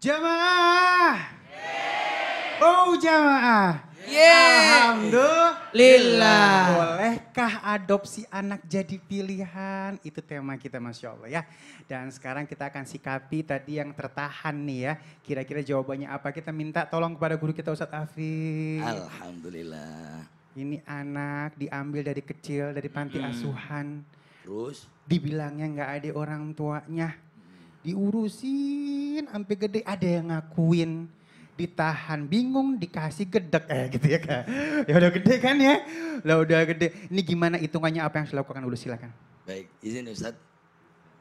Jamaah. Oh jamaah. Alhamdulillah. Bolehkah adopsi anak jadi pilihan? Itu tema kita Masya Allah ya. Dan sekarang kita akan sikapi tadi yang tertahan nih ya. Kira-kira jawabannya apa? Kita minta tolong kepada guru kita Ustadz Afif. Alhamdulillah. Ini anak diambil dari kecil, dari panti asuhan. Terus? Dibilangnya nggak ada orang tuanya. Diurusin sampai gede, ada yang ngakuin. Ditahan, bingung, dikasih gedek. Gitu ya Kak. Ya udah gede kan ya. Lah udah gede. Ini gimana hitungannya, apa yang harus dilakukan dulu, silakan. Baik, izin Ustadz.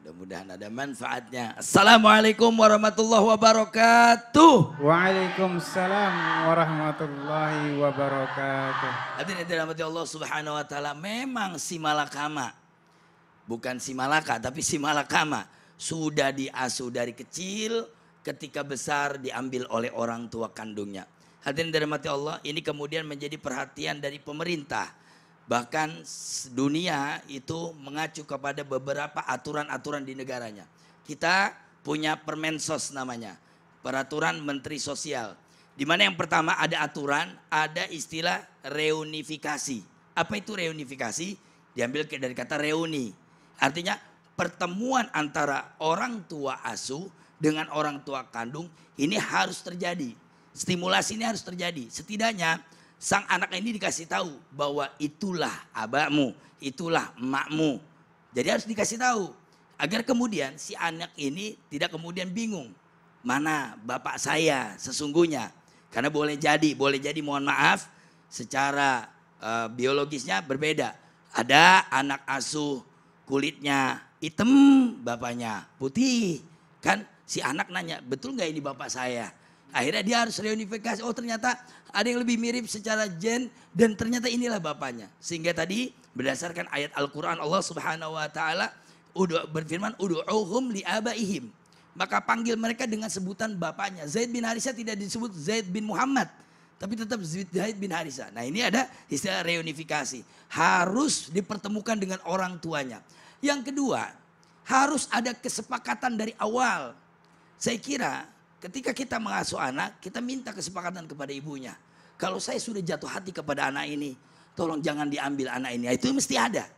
Mudah-mudahan ada manfaatnya. Assalamualaikum warahmatullahi wabarakatuh. Waalaikumsalam warahmatullahi wabarakatuh. Hadirin yang dirahmati Allah Subhanahu wa taala, memang si Malakama, bukan si Malaka tapi si Malakama sudah diasuh dari kecil, ketika besar diambil oleh orang tua kandungnya. Hadirin dirahmati Allah, ini kemudian menjadi perhatian dari pemerintah. Bahkan dunia itu mengacu kepada beberapa aturan-aturan di negaranya. Kita punya Permensos namanya, Peraturan Menteri Sosial. Di mana yang pertama ada aturan, ada istilah reunifikasi. Apa itu reunifikasi? Diambil dari kata reuni. Artinya pertemuan antara orang tua asuh dengan orang tua kandung ini harus terjadi. Stimulasi ini harus terjadi. Setidaknya sang anak ini dikasih tahu bahwa itulah abahmu, itulah emakmu. Jadi harus dikasih tahu agar kemudian si anak ini tidak kemudian bingung. Mana bapak saya sesungguhnya? Karena boleh jadi mohon maaf secara biologisnya berbeda. Ada anak asuh kulitnya hitam, bapaknya putih. Kan si anak nanya, betul nggak ini bapak saya? Akhirnya dia harus reunifikasi. Oh ternyata ada yang lebih mirip secara gen dan ternyata inilah bapaknya. Sehingga tadi berdasarkan ayat Al-Quran Allah Subhanahu Wa Taala berfirman, udu'uhum li'abaihim. Maka panggil mereka dengan sebutan bapaknya. Zaid bin Harisah tidak disebut Zaid bin Muhammad, tapi tetap Zaid bin Harisah. Nah ini ada istilah reunifikasi. Harus dipertemukan dengan orang tuanya. Yang kedua, harus ada kesepakatan dari awal. Saya kira ketika kita mengasuh anak, kita minta kesepakatan kepada ibunya. Kalau saya sudah jatuh hati kepada anak ini, tolong jangan diambil anak ini. Itu mesti ada.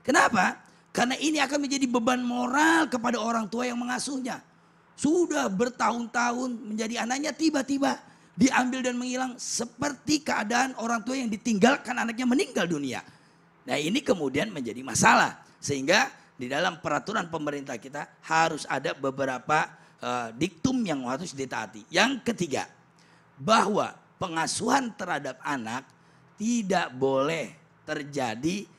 Kenapa? Karena ini akan menjadi beban moral kepada orang tua yang mengasuhnya. Sudah bertahun-tahun menjadi anaknya, tiba-tiba diambil dan menghilang seperti keadaan orang tua yang ditinggalkan anaknya meninggal dunia. Nah ini kemudian menjadi masalah. Sehingga di dalam peraturan pemerintah kita harus ada beberapa diktum yang harus ditaati. Yang ketiga, bahwa pengasuhan terhadap anak tidak boleh terjadi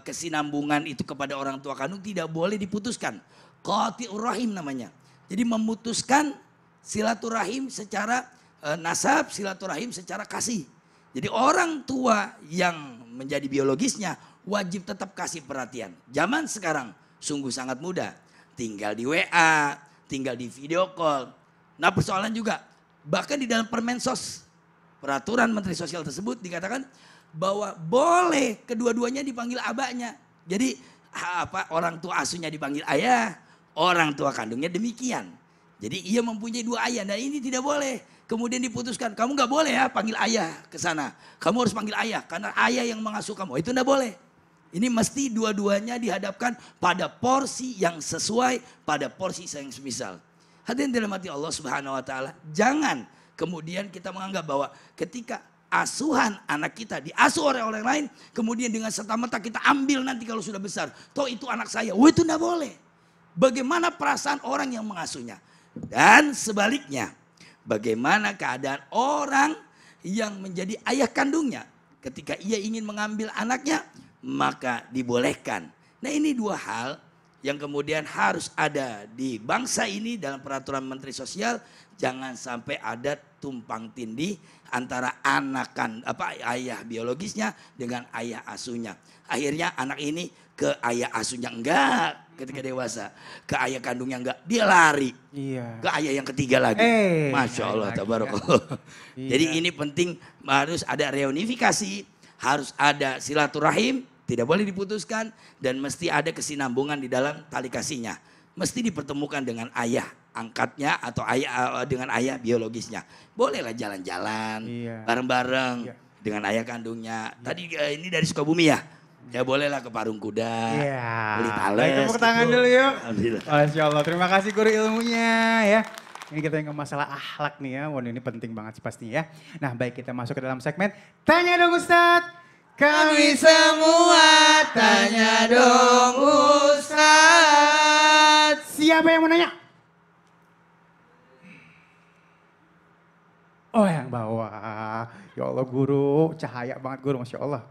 kesinambungan itu kepada orang tua kandung, tidak boleh diputuskan. Qati'ur rahim namanya. Jadi memutuskan silaturahim secara nasab, silaturahim secara kasih. Jadi orang tua yang menjadi biologisnya wajib tetap kasih perhatian. Zaman sekarang sungguh sangat mudah. Tinggal di WA, tinggal di video call. Nah persoalan juga, bahkan di dalam Permensos, Peraturan Menteri Sosial tersebut dikatakan bahwa boleh kedua-duanya dipanggil abahnya. Jadi orang tua asuhnya dipanggil ayah, orang tua kandungnya demikian. Jadi ia mempunyai dua ayah, dan ini tidak boleh. Kemudian diputuskan, kamu gak boleh ya panggil ayah ke sana. Kamu harus panggil ayah, karena ayah yang mengasuh kamu. Itu tidak boleh. Ini mesti dua-duanya dihadapkan pada porsi yang sesuai, pada porsi yang semisal. Hadirin dirahmati Allah Subhanahu Wa Taala, jangan kemudian kita menganggap bahwa ketika asuhan anak kita diasuh oleh orang lain, kemudian dengan serta-merta kita ambil nanti kalau sudah besar. Toh itu anak saya, itu tidak boleh. Bagaimana perasaan orang yang mengasuhnya? Dan sebaliknya, bagaimana keadaan orang yang menjadi ayah kandungnya ketika ia ingin mengambil anaknya, maka dibolehkan. Nah ini dua hal yang kemudian harus ada di bangsa ini dalam peraturan Menteri Sosial. Jangan sampai ada tumpang tindih antara ayah biologisnya dengan ayah asuhnya. Akhirnya anak ini ke ayah asuhnya enggak ketika dewasa, ke ayah kandungnya enggak, dia lari ke ayah yang ketiga lagi. Masya Allah, tabarakallah. Jadi ini penting, harus ada reunifikasi, harus ada silaturahim, tidak boleh diputuskan, dan mesti ada kesinambungan di dalam tali kasihnya. Mesti dipertemukan dengan ayah. angkatnya atau ayah dengan ayah biologisnya. Bolehlah jalan-jalan Iya. bareng-bareng Iya. dengan ayah kandungnya. Tadi ini dari Sukabumi ya? Ya bolehlah ke Parung Kuda, Iya. beli Baik, tales. tepuk tangan dulu yuk. Alhamdulillah. Masya Allah, terima kasih guru ilmunya ya. Ini kita yang ke masalah akhlak nih ya. Wah ini penting banget sih pastinya ya. Nah baik kita masuk ke dalam segmen Tanya Dong Ustadz. Kami semua tanya dong Ustadz. Siapa yang mau nanya? Oh yang bawah. Ya Allah guru, cahaya banget guru, Masya Allah.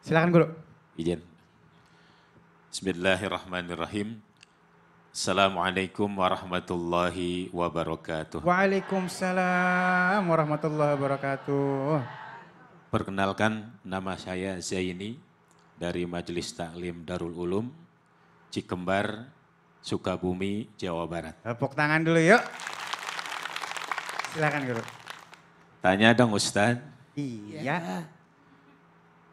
Silakan guru. Izin. Bismillahirrahmanirrahim. Assalamualaikum warahmatullahi wabarakatuh. Waalaikumsalam warahmatullahi wabarakatuh. Perkenalkan, nama saya Zaini dari Majelis Taklim Darul Ulum, Cikembar, Sukabumi, Jawa Barat. Tepuk tangan dulu yuk. Silakan guru. Tanya dong Ustadz, Iya.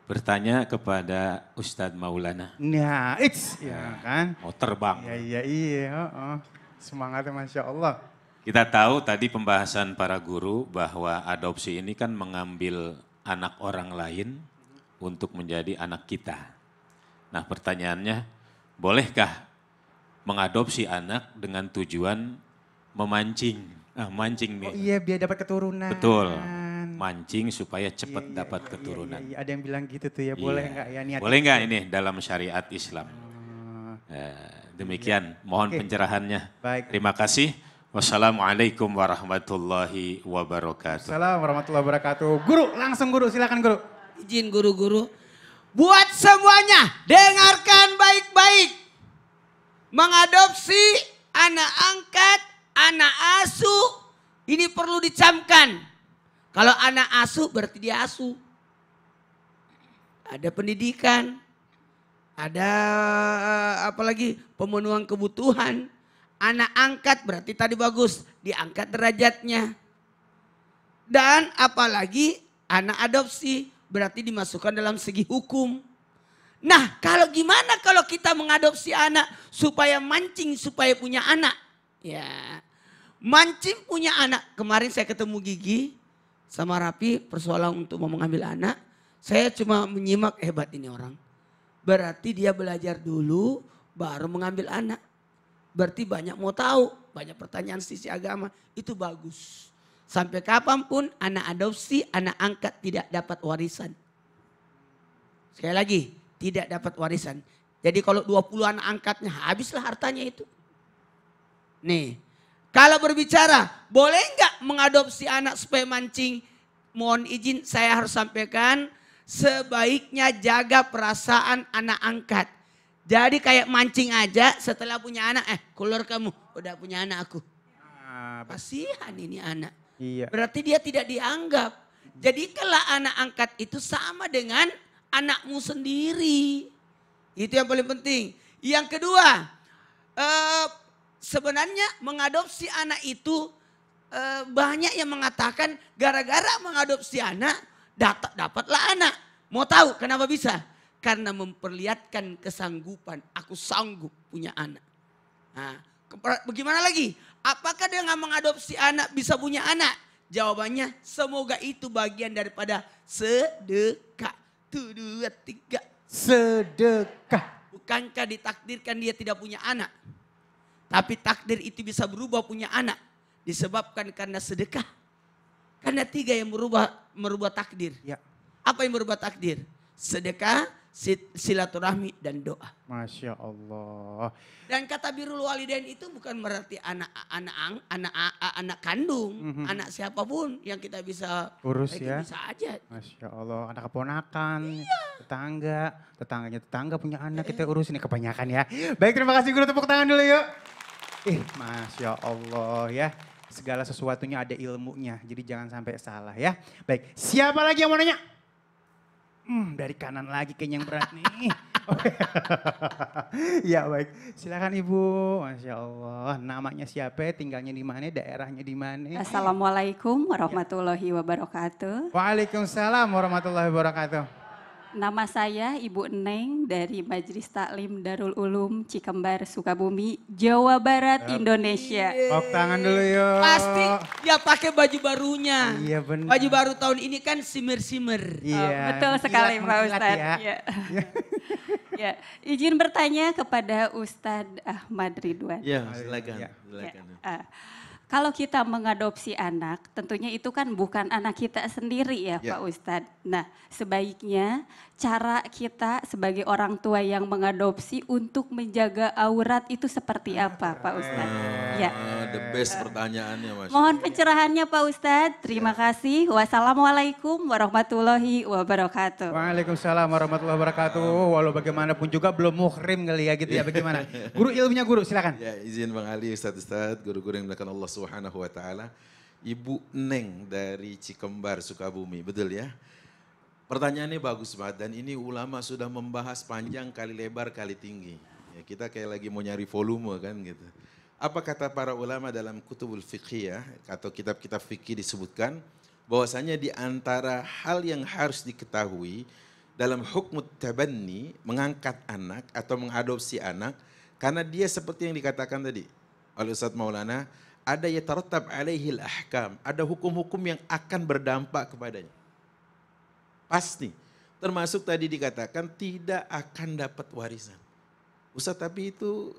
bertanya kepada Ustadz Maulana. Nah, ya kan? Mau terbang. Iya. Semangatnya Masya Allah. Kita tahu tadi pembahasan para guru bahwa adopsi ini kan mengambil anak orang lain untuk menjadi anak kita. Nah pertanyaannya, bolehkah mengadopsi anak dengan tujuan memancing? Mancing nih. Oh iya biar dapat keturunan. Betul, mancing supaya cepat dapat Iya, keturunan. iya. Ada yang bilang gitu tuh ya, boleh Iya. nggak ya niat? Boleh nggak ini dalam syariat Islam? Demikian, mohon Oke. pencerahannya. Baik. Terima kasih. Wassalamualaikum warahmatullahi wabarakatuh. Assalamualaikum warahmatullahi wabarakatuh. Guru, langsung guru, silakan guru. Izin guru-guru. Buat semuanya, dengarkan baik-baik. Mengadopsi anak angkat, anak asuh, ini perlu dicamkan. Kalau anak asuh berarti dia asuh. Ada pendidikan, ada apalagi pemenuhan kebutuhan. Anak angkat berarti tadi bagus, diangkat derajatnya. Dan apalagi anak adopsi berarti dimasukkan dalam segi hukum. Nah kalau gimana kalau kita mengadopsi anak supaya mancing supaya punya anak. Ya mancing punya anak. Kemarin saya ketemu Gigi sama Rapi persoalan untuk mau mengambil anak. Saya cuma menyimak hebat ini orang. Berarti dia belajar dulu baru mengambil anak. Berarti banyak mau tahu, banyak pertanyaan sisi agama, itu bagus. Sampai kapanpun anak adopsi, anak angkat tidak dapat warisan. Sekali lagi, tidak dapat warisan. Jadi kalau 20 anak angkatnya habislah hartanya itu. Nih, kalau berbicara boleh nggak mengadopsi anak supaya mancing? Mohon izin saya harus sampaikan, sebaiknya jaga perasaan anak angkat. Jadi kayak mancing aja setelah punya anak, keluar kamu, udah punya anak aku. Kasihan ini anak. Iya. Berarti dia tidak dianggap. Jadi kalau anak angkat itu sama dengan anakmu sendiri. Itu yang paling penting. Yang kedua, sebenarnya mengadopsi anak itu banyak yang mengatakan gara-gara mengadopsi anak dapatlah anak. Mau tahu kenapa bisa? Karena memperlihatkan kesanggupan. Aku sanggup punya anak. Nah, bagaimana lagi? Apakah dengan mengadopsi anak bisa punya anak? Jawabannya semoga itu bagian daripada sedekah. 1, 2, 3. Sedekah. Bukankah ditakdirkan dia tidak punya anak? Tapi takdir itu bisa berubah punya anak. Disebabkan karena sedekah. Karena 3 yang merubah takdir. Ya. Apa yang merubah takdir? Sedekah, silaturahmi dan doa. Masya Allah. Dan kata birrul walidain itu bukan berarti anak kandung, anak siapapun yang kita bisa Urus ya. bisa aja. Masya Allah, anak keponakan, tetangga punya anak, kita urus ini kebanyakan ya. Baik, terima kasih guru, tepuk tangan dulu yuk. Masya Allah ya, segala sesuatunya ada ilmunya, jadi jangan sampai salah ya. Baik, siapa lagi yang mau nanya? Dari kanan lagi kayaknya yang berat nih. Ya baik, silakan Ibu. Masya Allah, namanya siapa, tinggalnya di mana, daerahnya di mana? Assalamualaikum warahmatullahi wabarakatuh. Waalaikumsalam warahmatullahi wabarakatuh. Nama saya Ibu Neng dari Majelis Taklim Darul Ulum Cikembar, Sukabumi, Jawa Barat, Indonesia. Tepuk tangan dulu yuk. Pasti dia pakai baju barunya. Iya benar. Baju baru tahun ini kan simmer-simmer. Iya. Oh, betul sekali Pak Mengkilat Ustadz. ya. Ya. Ya, izin bertanya kepada Ustadz Ahmad Ridwan. Ya, silakan. Ya. silakan. Kalau kita mengadopsi anak, tentunya itu kan bukan anak kita sendiri ya, Ya. Pak Ustadz. Nah, sebaiknya cara kita sebagai orang tua yang mengadopsi untuk menjaga aurat itu seperti apa, Pak Ustadz? Ya. The best pertanyaannya, Mas. Mohon pencerahannya Pak Ustadz. Terima kasih. Wassalamualaikum warahmatullahi wabarakatuh. Waalaikumsalam warahmatullahi wabarakatuh. Walau bagaimanapun juga belum muhrim kali ya gitu ya, bagaimana? Guru ilmunya guru, silakan. Ya, izin Bang Ali, Ustadz, guru-guru yang dimuliakan Allah Subhanahu wa taala. Ibu Neng dari Cikembar, Sukabumi, betul ya? Pertanyaannya bagus banget dan ini ulama sudah membahas panjang kali lebar kali tinggi. Ya, kita kayak lagi mau nyari volume kan gitu. Apa kata para ulama dalam kutubul fiqhiyah atau kitab-kitab fikih disebutkan bahwasanya di antara hal yang harus diketahui dalam hukum tabanni, mengangkat anak atau mengadopsi anak, karena dia seperti yang dikatakan tadi oleh Ustadz Maulana, ada yatarattab alaihil ahkam, ada hukum-hukum yang akan berdampak kepadanya. Pasti, termasuk tadi dikatakan tidak akan dapat warisan. Ustaz, tapi itu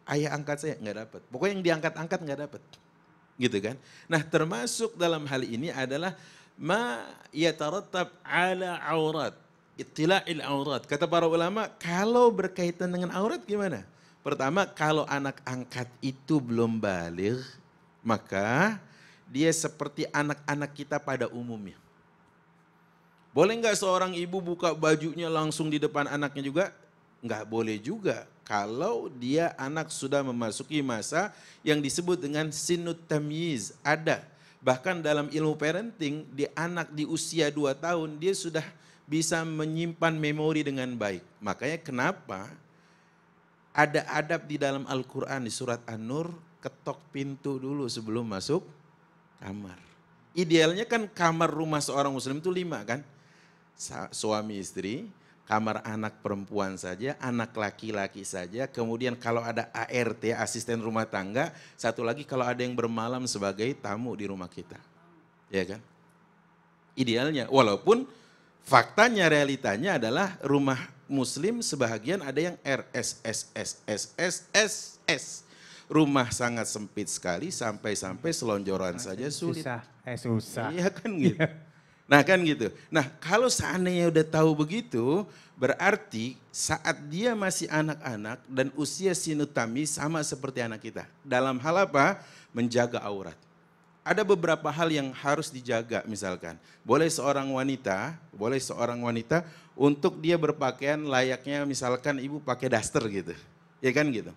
ayah angkat saya nggak dapat. Pokoknya yang diangkat-angkat nggak dapat. Gitu kan. Nah, termasuk dalam hal ini adalah ma yatarattab ala aurat. Ittila'il aurat. Kata para ulama, kalau berkaitan dengan aurat gimana? Pertama, kalau anak angkat itu belum baligh, maka dia seperti anak-anak kita pada umumnya. Boleh nggak seorang ibu buka bajunya langsung di depan anaknya juga? Nggak boleh juga. Kalau dia anak sudah memasuki masa yang disebut dengan sinut tamyiz. Ada. Bahkan dalam ilmu parenting, di anak di usia 2 tahun, dia sudah bisa menyimpan memori dengan baik. Makanya kenapa ada adab di dalam Al-Quran di surat An-Nur, ketok pintu dulu sebelum masuk kamar. Idealnya kan kamar rumah seorang muslim itu 5 kan? Suami istri, kamar anak perempuan saja, anak laki-laki saja, kemudian kalau ada ART, asisten rumah tangga, satu lagi kalau ada yang bermalam sebagai tamu di rumah kita. Ya kan? Idealnya, walaupun faktanya, realitanya adalah rumah muslim sebahagian ada yang RSSSSSSS. Rumah sangat sempit sekali sampai-sampai selonjoran saja sulit. Susah. Iya kan gitu. Nah kan gitu. Nah kalau seandainya udah tahu begitu, berarti saat dia masih anak-anak dan usia sinutami sama seperti anak kita. Dalam hal apa? Menjaga aurat. Ada beberapa hal yang harus dijaga misalkan. Boleh seorang wanita untuk dia berpakaian layaknya misalkan ibu pakai daster gitu. Ya kan gitu.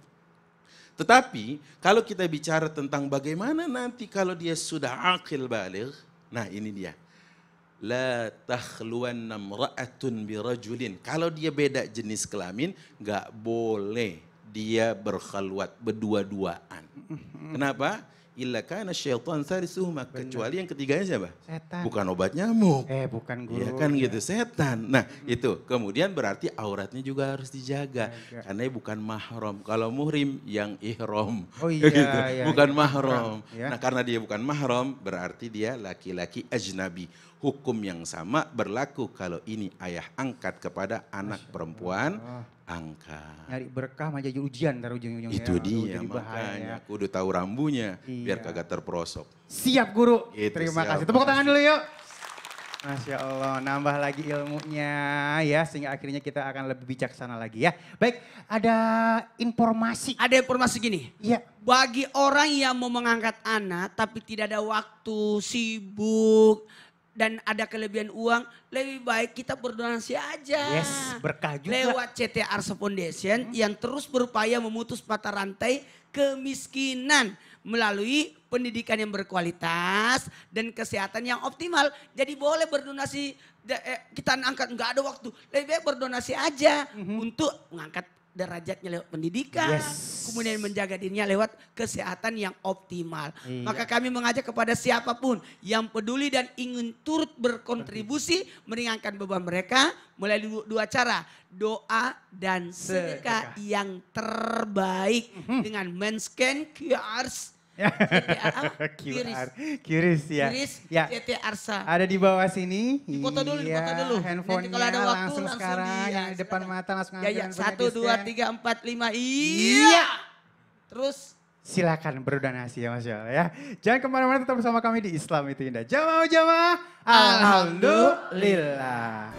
Tetapi kalau kita bicara tentang bagaimana nanti kalau dia sudah aqil baligh, nah ini dia. La takhluwanna imra'atun birajulin. Kalau dia beda jenis kelamin, nggak boleh dia berkhalwat berdua-duaan. Kenapa? Illa kana syaitan salisuhuma. Kecuali yang ketiganya siapa? Setan. Bukan obat nyamuk. Bukan guru. Ya kan gitu, setan. Nah itu, kemudian berarti auratnya juga harus dijaga. Karena bukan mahram. Kalau muhrim yang ihram. Oh iya, gitu. iya, Bukan iya. mahram. Ya. Nah karena dia bukan mahram, berarti dia laki-laki ajnabi. Hukum yang sama berlaku kalau ini ayah angkat kepada anak perempuan angkat. Nyari berkah mah jadi ujian ntar ujung-ujungnya. Itu Aduh, dia jadi bahaya makanya, ya. kudu tahu rambunya biar Iya. kagak terperosok. Siap guru. Gitu, Terima siap. kasih. Tepuk tangan dulu yuk. Masya Allah, nambah lagi ilmunya ya, sehingga akhirnya kita akan lebih bijaksana lagi ya. Baik, ada informasi. Ada informasi gini, Iya. bagi orang yang mau mengangkat anak tapi tidak ada waktu, sibuk, dan ada kelebihan uang, lebih baik kita berdonasi aja. Yes, berkah juga. Lewat CT Arsa Foundation yang terus berupaya memutus mata rantai kemiskinan melalui pendidikan yang berkualitas dan kesehatan yang optimal. Jadi boleh berdonasi, kita angkat nggak ada waktu, lebih baik berdonasi aja untuk mengangkat derajatnya lewat pendidikan, Yes. kemudian menjaga dirinya lewat kesehatan yang optimal. Iya. Maka kami mengajak kepada siapapun yang peduli dan ingin turut berkontribusi meringankan beban mereka melalui dua cara, doa dan sedekah yang terbaik dengan men-scan QR. QR. QRIS ya. Kiris Ya. CT Arsa. Ada di bawah sini. Foto dulu, Iya, foto dulu. Handphonenya Nanti kalau ada waktu langsung langsung sekarang di- yang ya, di depan silakan. mata langsung Ya, ambil ya. handphonenya 1, 2, di-scan. 3, 4, 5. Iya. Iya. Terus Silakan berdonasi ya Masya Allah ya. Jangan kemana-mana, tetap bersama kami di Islam itu Indah. Jamaah-jamaah, Alhamdulillah.